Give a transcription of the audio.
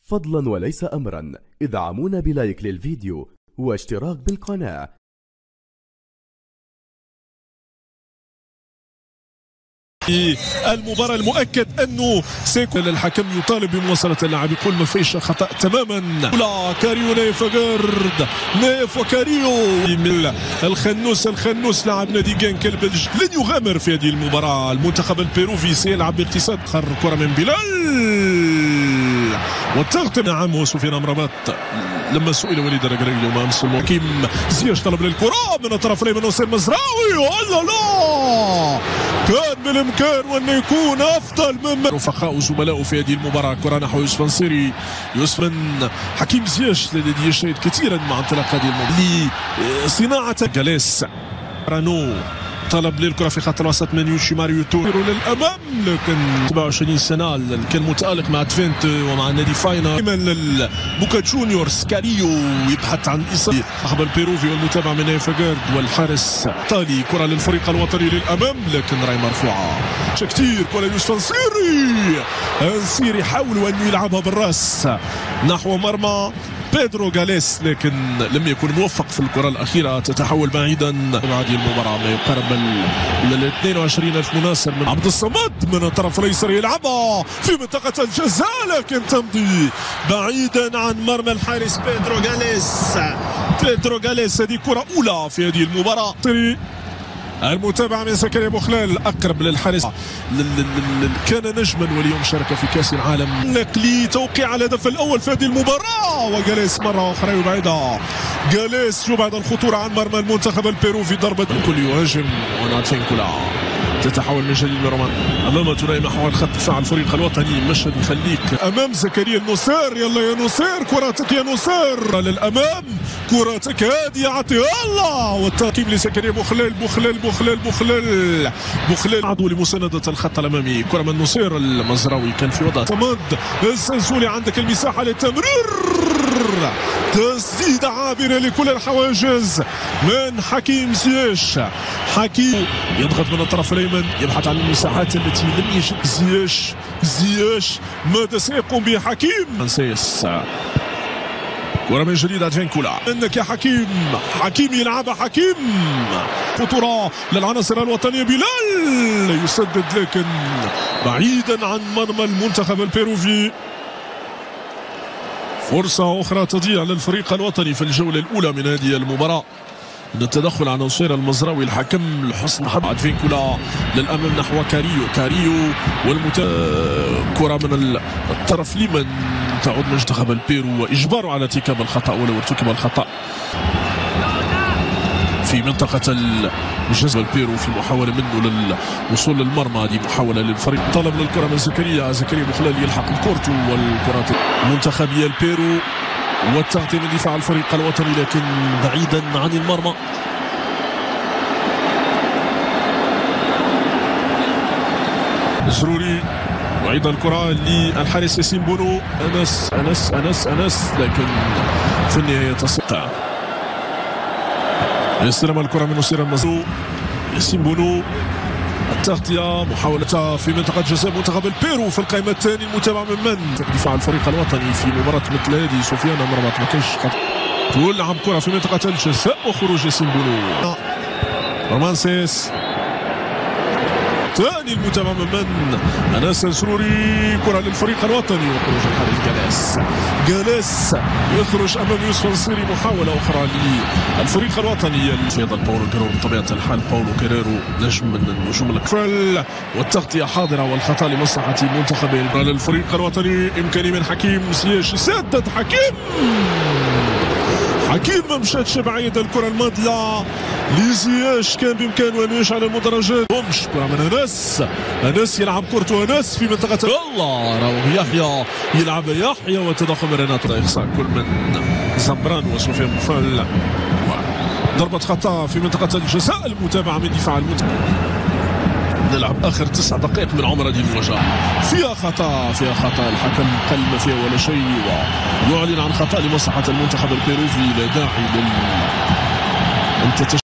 فضلا وليس أمرا ادعمونا بلايك للفيديو واشتراك بالقناة. المباراة المؤكد أنه سيكون الحكم يطالب بمواصلة اللعب، يقول ما فيش خطأ تماما. لا كاريو نيف غيرد نيف وكاريو الخنوس لاعب نادي جنك البلج لن يغامر في هذه المباراة. المنتخب البيروفي سيلعب باقتصاد. خر كرة من بلال والتغطية. نعم وسفيان أمرابات لما سئل وليد الرجل اليوم امس حكيم زياش طلب للكرة من الطرف الايمن وسام مزراوي. والله لا كان بالامكان وان يكون افضل مما رفقاء وزملائه في هذه المباراة. كرة نحو يوسف نصيري. يوسف من حكيم زياش الذي يشهد كثيرا مع انطلاق هذه المباراة لصناعة جاليس. رانو طلب للكرة في خط الوسط من يوشي ماريو تورو للأمام، لكن 27 سنة كان متألق مع تفنت ومع نادي فاينا. بوكا جونيورز كاريو يبحث عن إصابة صاحب البيروفي والمتابعة من نيفاغارد والحارس تالي. كرة للفريق الوطني للأمام لكن راي مرفوعة كتير. كرة يوسف نصيري حاول أن يلعبها بالراس نحو مرمى بيدرو غاليس لكن لم يكن موفق في الكرة الأخيرة. تتحول بعيدا بعد المباراة ما يقارب ال 22,000 مناصر من عبد الصمد من الطرف الأيسر يلعبها في منطقة الجزاء لكن تمضي بعيدا عن مرمى الحارس بيدرو غاليس. هذه كرة أولى في هذه المباراة. المتابعة من زكريا بوخلال أقرب للحارس كان نجما واليوم شارك في كأس العالم. نقلي توقيع الهدف الأول في هذه المباراة وجاليس مرة أخرى يبعدها. جاليس يبعد الخطورة عن مرمى المنتخب البيروفي. ضربة الكل يهاجم وناتشينكولا تتحول من جديد لرومان امام تناي محور خط دفاع الفريق الوطني. مشهد يخليك امام زكريا النصير. يلا يا نصير كرتك يا نصير للامام. كرتك هذه اعطيها الله والتركيب لزكريا بوخلال عضو لمساندة الخط الامامي. كرة من نصير المزراوي كان في وضع صمد السنسولي. عندك المساحة للتمرير. تسديدة عابرة لكل الحواجز من حكيم زياش. حكيم يضغط من الطرف الايمن يبحث عن المساحات التي لم يجد زياش ماذا سيقوم به حكيم؟ سيس كرة من جديد ادفينكولا. انك يا حكيم يلعبها حكيم. خطورة للعناصر الوطنية. بلال يسدد لكن بعيدا عن مرمى المنتخب البيروفي. فرصة أخرى تضيع للفريق الوطني في الجولة الأولى من هذه المباراة. من التدخل عن نصير المزراوي الحكم لحسن محمد ادفينكولا للأمام نحو كاريو كرة من الطرف اليمين تعود منتخب البيرو وإجباره على ارتكاب الخطأ ولو ارتكب الخطأ في منطقة الجزء البيرو في محاولة منه للوصول للمرمى. هذه محاولة للفريق. طلب للكرة من زكريا بوخلال يلحق الكورتو والكرة المنتخبية البيرو والتغطية من دفاع الفريق الوطني لكن بعيدا عن المرمى. زروري وأيضا الكرة للحارس ياسين بونو. أنس لكن في النهاية تصدق. يستلم الكرة من نصير المزروع. ياسين بونو التغطية محاولة في منطقة جزاء منتخب البيرو في القائمة الثانية. المتابعة من دفاع الفريق الوطني في مباراة مثل هذه. سفيان أمرابات ما كانش تلعب كرة في منطقة الجزاء وخروج ياسين بونو. رومانسيس ثاني المتابعة من أنس سروري. كرة للفريق الوطني وخروج الحارس جاليس يخرج أمام يوسف نصيري. محاولة أخرى للفريق الوطني. أيضا باولو كيريرو بطبيعة الحال. باولو كيريرو نجم من نجوم الكفل والتغطية حاضرة والخطأ لمصلحة المنتخب للفريق الوطني. إمكانية من حكيم زياش يسدد. حكيم ما مشاتش بعيد. الكرة الماضية لزياش كان بإمكانه أن يشعل المدرجات. كرة من أنس يلعب كورتو. أنس في منطقة الله راهو يحيى يلعب وتدخل من ريناتو. إخصاء كل من زمبران وسفيان بوخلال. ضربة خطأ في منطقة الجزاء. المتابعة من دفاع المنتخب. نلعب آخر 9 دقائق من عمر هذه المواجهة. فيها خطأ الحكم قال ما فيها ولا شيء ويعلن عن خطأ لمصلحة المنتخب البيروفي. لا داعي